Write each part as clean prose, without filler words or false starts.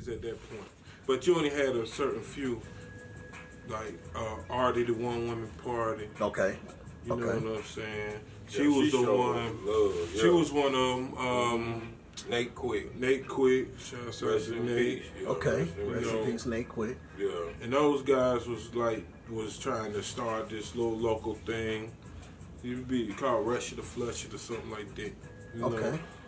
DJs at that point. But you only had a certain few, like Artie, the One Woman Party. Okay. You know what I'm saying? Yeah, She was the showed one. love, yeah. She was one of them. Nate Quick. Shout out to Rest in Nate. peace. Yeah, Okay. You Rest know. in peace, Nate Quick. Yeah. And those guys was trying to start this little local thing. It'd be called Rush of the Flush or something like that. You know,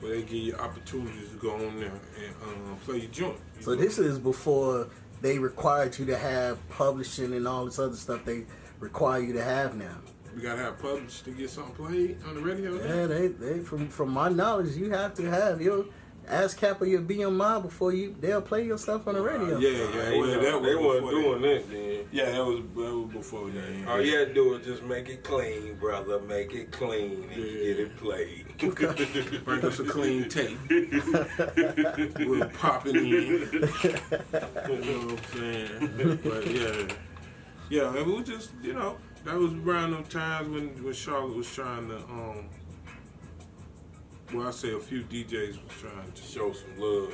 where they give you opportunities to go on there and play your joint. So this is before they required you to have publishing and all this other stuff they require you to have now. We gotta have published to get something played on the radio. Yeah, they from my knowledge, you have to have your ASCAP or your BMI before they'll play your stuff on the radio. They weren't doing that then. Yeah, that was before then. All you had to do was just make it clean, brother. Make it clean and get it played. Bring us a clean tape. We'll pop it in. You know what I'm saying? But yeah, it was just, you know, that was around them times when Charlotte was trying to, well, I say a few DJs was trying to show some love,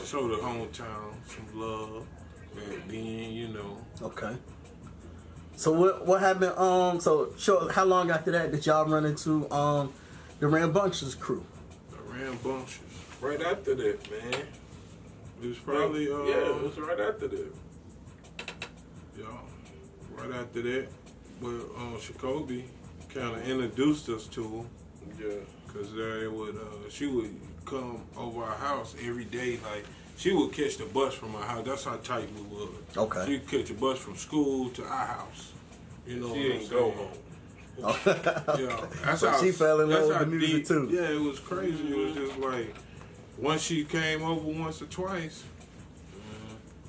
show the hometown some love. Back then, you know. Okay. So what happened? How long after that did y'all run into the Rambunctious crew? The Rambunctious. Right after that, man. It was probably it was right after that. Yeah, right after that, well, Shakobi kind of introduced us to him. Yeah. Cause she would come over our house every day. Like she would catch the bus from our house. That's how tight we were. Okay. She'd catch a bus from school to our house. You know, she didn't go home. Yeah, that's so how she fell in love with the music deep, too. Yeah, it was crazy. It was just like once she came over once or twice.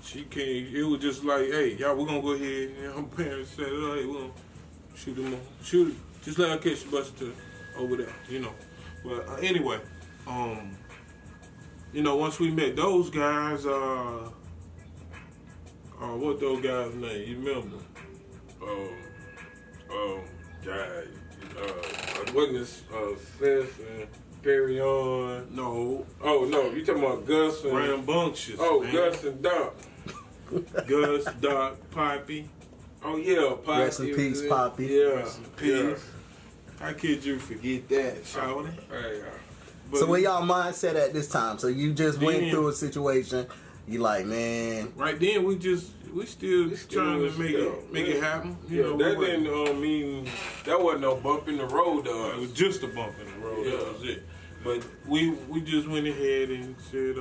She came. It was just like, hey, y'all, we're gonna go ahead. And her parents said, oh, hey, we're gonna shoot them. Just let her catch the bus to over there. You know. But anyway, you know, once we met those guys, what those guys' name? You remember? Wasn't it Sis and Perry on? No. Oh no, you talking about Gus and Rambunctious. Oh, man. Gus and Doc. Gus, Doc, Poppy. Oh yeah, Poppy. Rest in peace, Poppy. Yeah. Rest in peace. How could you forget that, Shawty? Hey, so where y'all mindset at this time? So you just went through a situation. You like, man. Right then, we still trying to make it happen. You know, that didn't mean that wasn't no bump in the road to us. It was just a bump in the road. Yeah. That was it. But we just went ahead and said,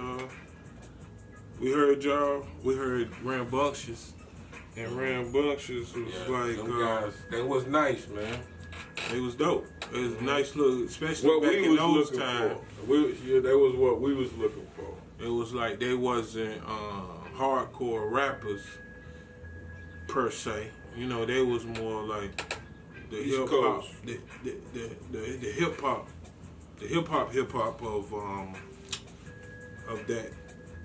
we heard y'all. We heard Rambunctious, and Rambunctious was like, them guys, they was nice, man. It was dope. It was a nice look, especially back in those times. That was what we was looking for. It was like they wasn't hardcore rappers per se. You know, they was more like the hip hop, the hip hop of that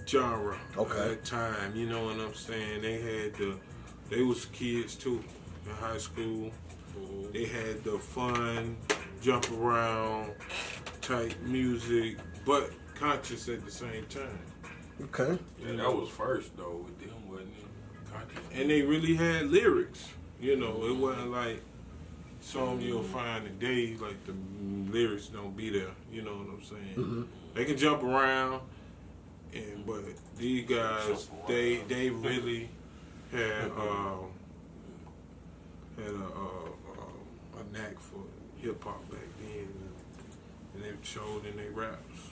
genre. Okay. At that time, you know what I'm saying? They was kids too in high school. They had the fun, jump around type music, but conscious at the same time. Okay. Yeah, that was first though with them, wasn't it? Conscious. And they really had lyrics. You know, it wasn't like some you'll find today, like the lyrics don't be there. You know what I'm saying? Mm-hmm. They can jump around, but these guys, they really had a knack for hip hop back then, and they showed in their raps.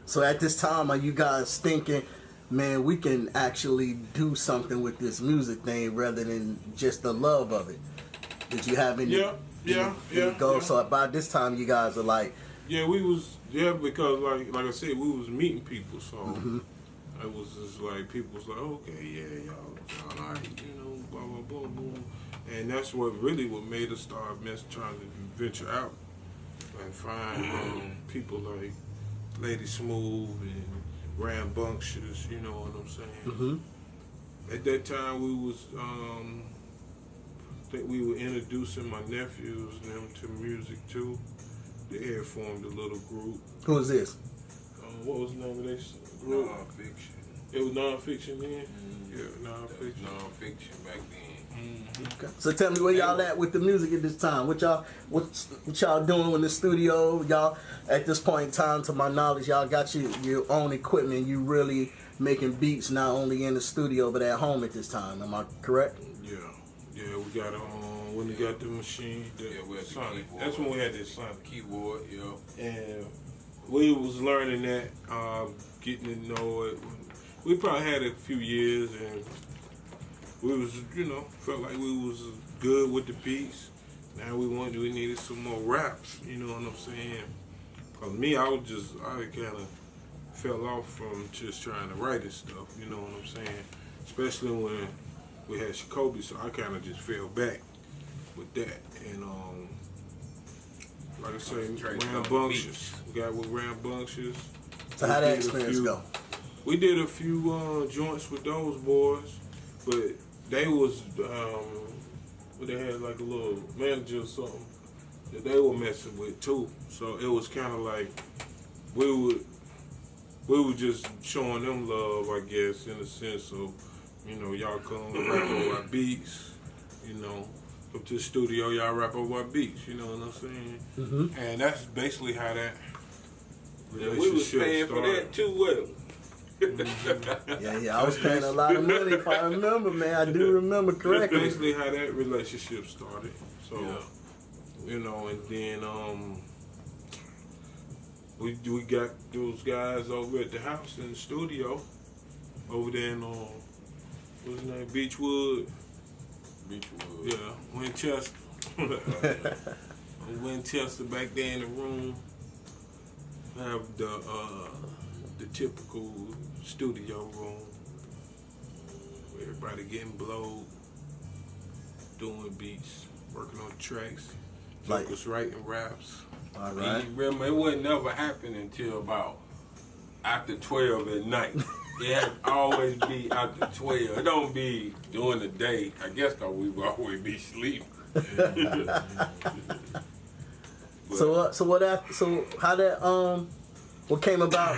So at this time, are you guys thinking, man, we can actually do something with this music thing rather than just the love of it? Did you have any? Yeah. So by this time, you guys are like, because like I said, we was meeting people, so it was just like people was like, okay, yeah, y'all all right, you know, blah blah boom boom, and that's what made us start trying to venture out and find people like Lady Smooth and Rambunctious, you know what I'm saying? At that time, we was I think we were introducing my nephews and them to music too. They had formed a little group. who is this? what was the name of that group? Non-fiction. It was non-fiction then? Mm-hmm. Yeah, non-fiction. Non-fiction back then. Okay. So tell me where y'all at with the music at this time. What y'all doing in the studio? Y'all at this point in time, to my knowledge, y'all got your own equipment. You really making beats not only in the studio but at home at this time. Am I correct? Yeah, we got when we got the machine, We had the Sonic. keyboard. That's when we had this Sonic. Keyboard, yeah. And we was learning that, getting to know it. We probably had it a few years, and we was, felt like we was good with the beats. Now we needed some more raps. You know what I'm saying? Cause me, I kind of fell off from just trying to write this stuff. You know what I'm saying? Especially when we had Jacoby, so I kind of just fell back with that. And like I say, Rambunctious. We got with Rambunctious. So how that experience go? We did a few joints with those boys, but they was they had like a little manager or something that they were messing with too. So it was kind of like we were just showing them love, I guess, in the sense of, y'all come rap over our beats, come to the studio, y'all rap over our beats, you know what I'm saying? Mm-hmm. And that's basically how that relationship We was paying started. for that too with them. Yeah, I was paying a lot of money if I remember, man. I do remember That's correctly. basically how that relationship started. So, and then we got those guys over at the house in the studio, over there in what's his name, Beechwood. Yeah, Winchester. Winchester back there in the room. Have the typical studio room. Everybody getting blowed, doing beats, working on tracks. Like- Jokers writing raps. All right. You remember, it wouldn't never happen until about after 12 at night. It had to always be after 12. It don't be during the day. I guess because we would always be sleeping. What came about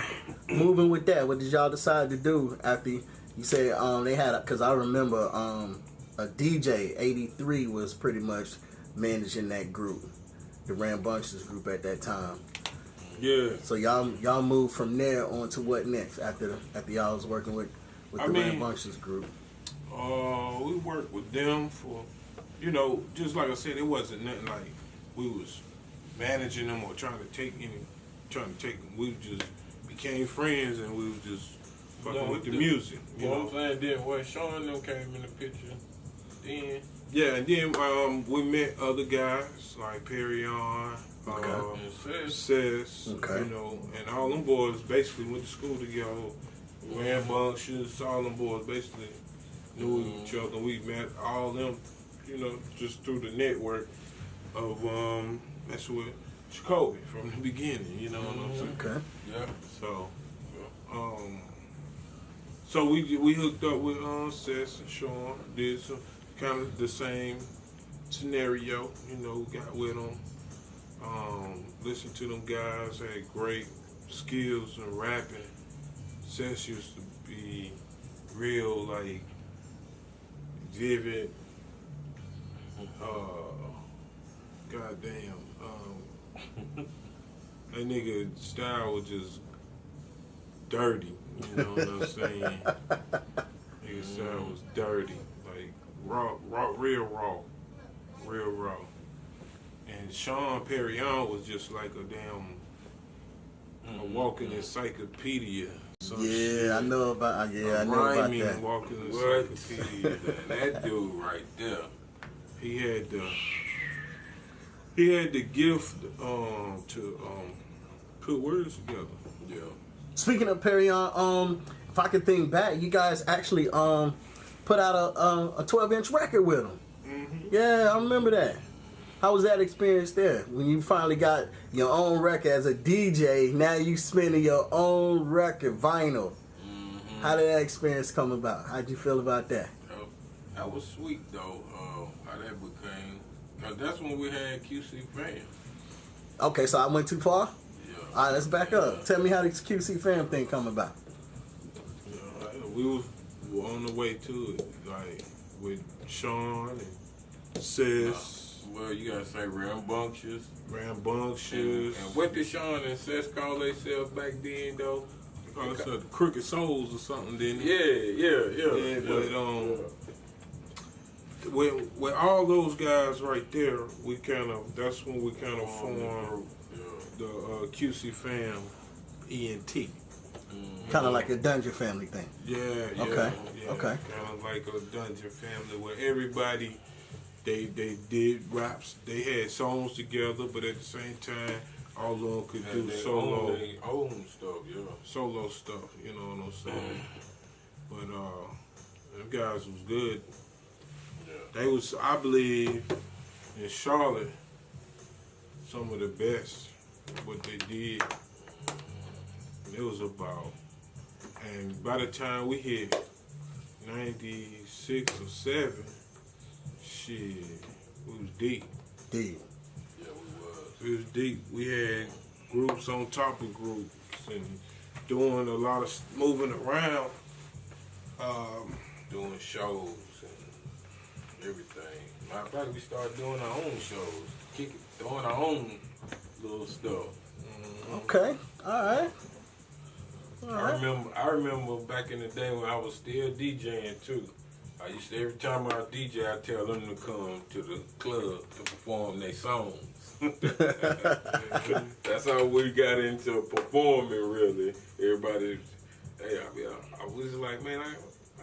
moving with that? What did y'all decide to do after you said they had? Because I remember a DJ 83 was pretty much managing that group, the Rambunctious group at that time. Yeah. So y'all moved from there on to what next after y'all was working with the Rambunctious group? We worked with them for, just like I said, it wasn't nothing like we was managing them or trying to take them. We just became friends and we was just fucking with the music. You know what I'm saying? Then when Sean them came in the picture, then and then we met other guys like Perion, Cess, and all them boys basically went to school together. Rambunctious, all them boys basically knew each other. We met all them, just through the network of that's what Jacoby from the beginning. You know what I'm saying? Okay. Yeah. So we hooked up with Cess and Sean, did some kind of the same scenario, got with them, listened to them guys, had great skills in rapping. Cess used to be real, like, vivid, goddamn, that nigga style was just dirty, you know what I'm saying? Nigga style was dirty, like raw, real raw. And Sean Perion was just like a damn a walking encyclopedia. I know about that. Walking What? encyclopedia. That dude right there. He had the gift to put words together. Yeah. Speaking of Perion, if I could think back, you guys actually put out a 12-inch record with him. Mm-hmm. Yeah, I remember that. How was that experience there? When you finally got your own record as a DJ, now you spinning your own record, vinyl. Mm-hmm. How did that experience come about? How'd you feel about that? That was sweet though. How that became, cause that's when we had Q.C. FAM. Okay, so I went too far? Yeah. All right, let's back up. Tell me how this Q.C FAM thing come about. We was on the way to it, like with Sean and Sis. Well, you gotta say rambunctious. Rambunctious. And what did Sean and Sis call themselves back then, though? Oh, it's Crooked Souls or something, didn't it? Yeah. But with all those guys right there, that's when we kind of formed the Q.C FAM ENT. Kind of like a Dungeon Family thing. Yeah. Okay. Kind of like a Dungeon Family where everybody, they did raps, they had songs together, but at the same time, all of them could do solo solo stuff. You know what I'm saying? But them guys was good. They was, I believe, in Charlotte, some of the best what they did. And it was about, and by the time we hit 96 or 7, shit, we was deep. Deep. Yeah, we was. We was deep. We had groups on top of groups and doing a lot of moving around. Doing shows and everything. Matter of fact, we started doing our own shows, doing our own little stuff. Okay. All right. I remember back in the day when I was still DJing too. I used to, every time I DJ, I tell them to come to the club to perform their songs. That's how we got into performing, really. Everybody, I was like, man,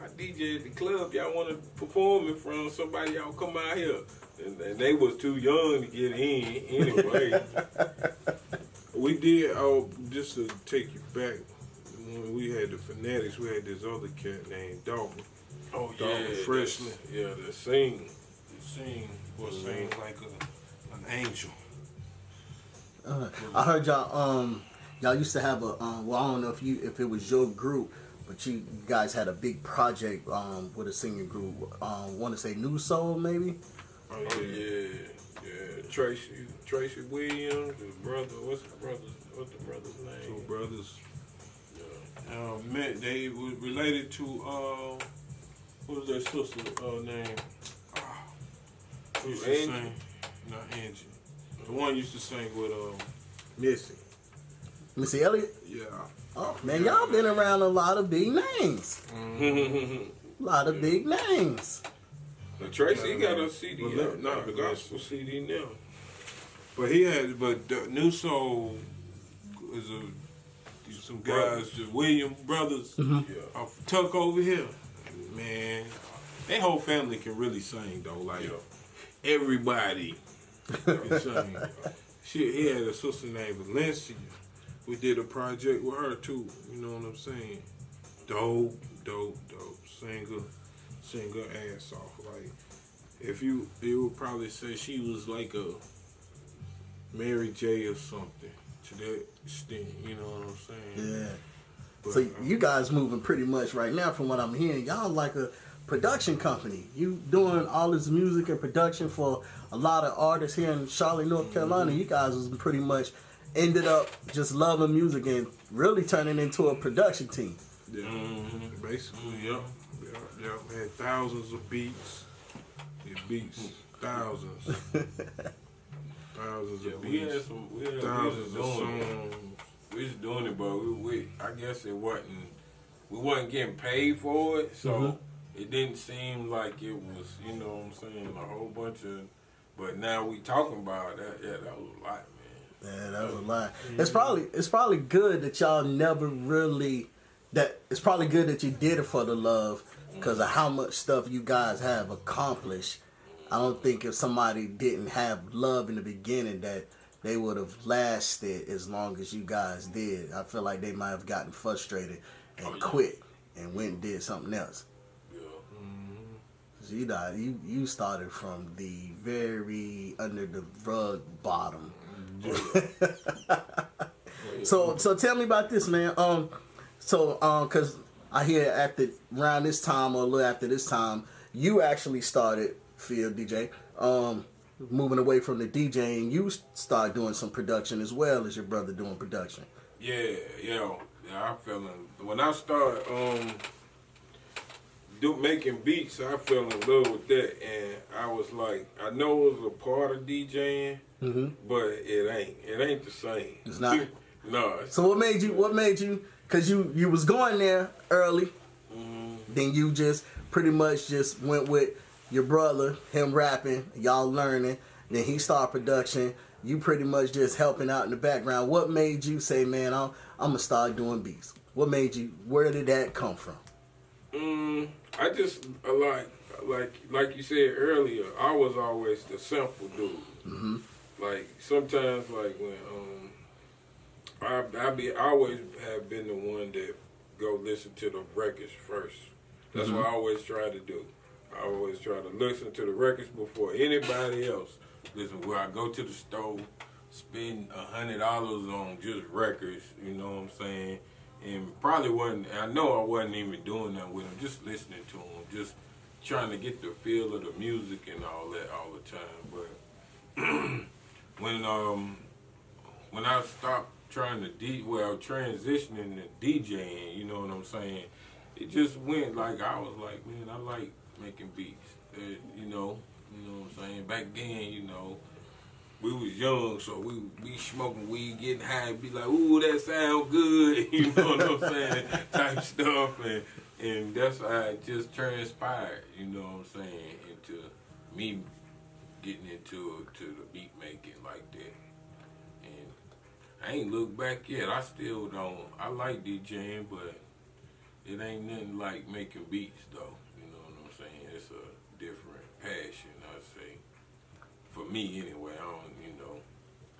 I DJ at the club. Y'all want to perform in front of somebody? Y'all come out here. And they was too young to get in anyway. We did, just to take you back, when we had the Fanatics, we had this other cat named Dalton. Oh, Dalton Freshman. The sing. Sing like an angel. I heard y'all used to have a well, I don't know if it was your group, but you guys had a big project with a singing group. Want to say New Soul maybe? Oh yeah. Tracy Williams, his brother. What's the brother's name? Two brothers. Yeah. They were related to what was their sister name? Who used to sing? Not Angie. The one used to sing with Missy Elliott? Yeah. Oh man, y'all been around a lot of big names. A lot of big names. But Tracy got a CD, not the gospel CD now. But the New Soul is some guys, the Williams brothers, off Tuck over here. Man, their whole family can really sing though. Like everybody can sing. He had a sister named Valencia. We did a project with her too. You know what I'm saying? Dope. Sing her ass off. Like you would probably say she was like a Mary J or something to that extent. You know what I'm saying? Yeah. But, So you guys moving pretty much right now, from what I'm hearing, y'all like a production company. You doing all this music and production for a lot of artists here in Charlotte, North Carolina. You guys was pretty much ended up just loving music and really turning into a production team. Yeah, basically, yep. Had thousands of beats. Thousands. Thousands of beats. Thousands of songs. We was doing it, but I guess we wasn't getting paid for it, so it didn't seem like it was, you know what I'm saying, a whole bunch of, but now we talking about that, that was a lot, man. Yeah, that was a lot. It's probably good that y'all never really, it's probably good that you did it for the love, because of how much stuff you guys have accomplished. I don't think if somebody didn't have love in the beginning that they would have lasted as long as you guys did. I feel like they might have gotten frustrated and quit and went and did something else. Yeah. So you started from the very under the rug bottom. So tell me about this, man. Cause I hear around this time or a little after this time, you actually started field DJ. moving away from the DJing, you start doing some production as well as your brother doing production. Yeah, I fell in when I started making beats. I fell in love with that, and I was like, I know it was a part of DJing, but it ain't the same. It's not. No. So what made you? Because you was going there early, then you just pretty much just went with your brother, him rapping, y'all learning. Then he started production. You pretty much just helping out in the background. What made you say, man, I'm gonna start doing beats? What made you? Where did that come from? I just like you said earlier. I was always the simple dude. Like sometimes, like when I always have been the one that go listen to the records first. That's what I always try to do. I always try to listen to the records before anybody else. Listen, where I go to the store, spend $100 on just records, you know what I'm saying? And probably I know I wasn't even doing that with them, just listening to them, just trying to get the feel of the music and all that all the time. But when I stopped trying to transitioning to DJing, you know what I'm saying? It just went like, I was like, man, I like making beats, you know what I'm saying? Back then, you know, we was young, so we be smoking weed, getting high, and be like, ooh, that sound good, you know what I'm saying? Type stuff, and that's how it just transpired, you know what I'm saying, into me getting into the beat making like that. And I ain't looked back yet. I still don't. I like DJing, but it ain't nothing like making beats, though. You know what I'm saying? It's a different passion, I say. For me, anyway. I don't,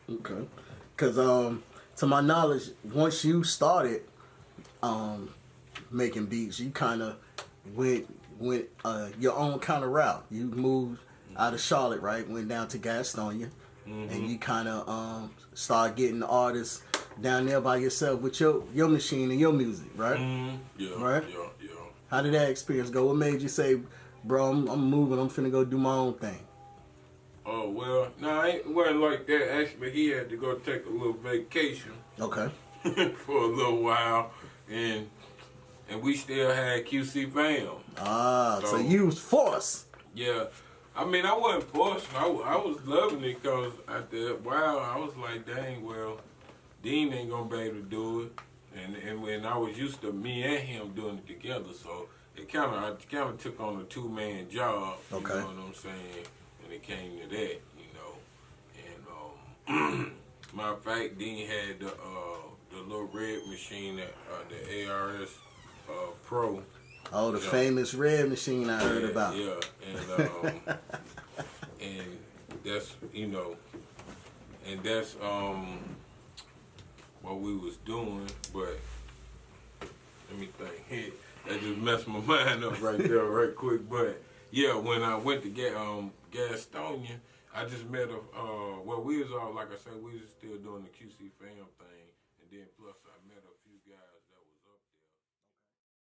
Okay. Because to my knowledge, once you started making beats, you kind of went your own kind of route. You moved out of Charlotte, right? Went down to Gastonia, and you kind of started getting artists down there by yourself with your machine and your music, right? Yeah. Right? Yeah. How did that experience go? What made you say, bro, I'm moving, I'm finna go do my own thing? Oh, well, no, it wasn't like that. Actually, he had to go take a little vacation. Okay. For a little while, and we still had Q.C FAM. So you was forced. Yeah. I mean, I wasn't forced. I was loving it because after a while, I was like, dang, well, Dean ain't going to be able to do it. And when I was used to me and him doing it together, so I kind of took on a two-man job. Okay. You know what I'm saying? When it came to that, you know. And matter of fact, Dean had the little red machine, the ARS Pro. Oh, the famous red machine I heard about. Yeah, and and that's and that's what we was doing. But let me think. That just messed my mind up right there, right quick. But yeah, when I went to Gastonia, I just met we was all, like I said, we was still doing the Q.C FAM thing, and then plus I met a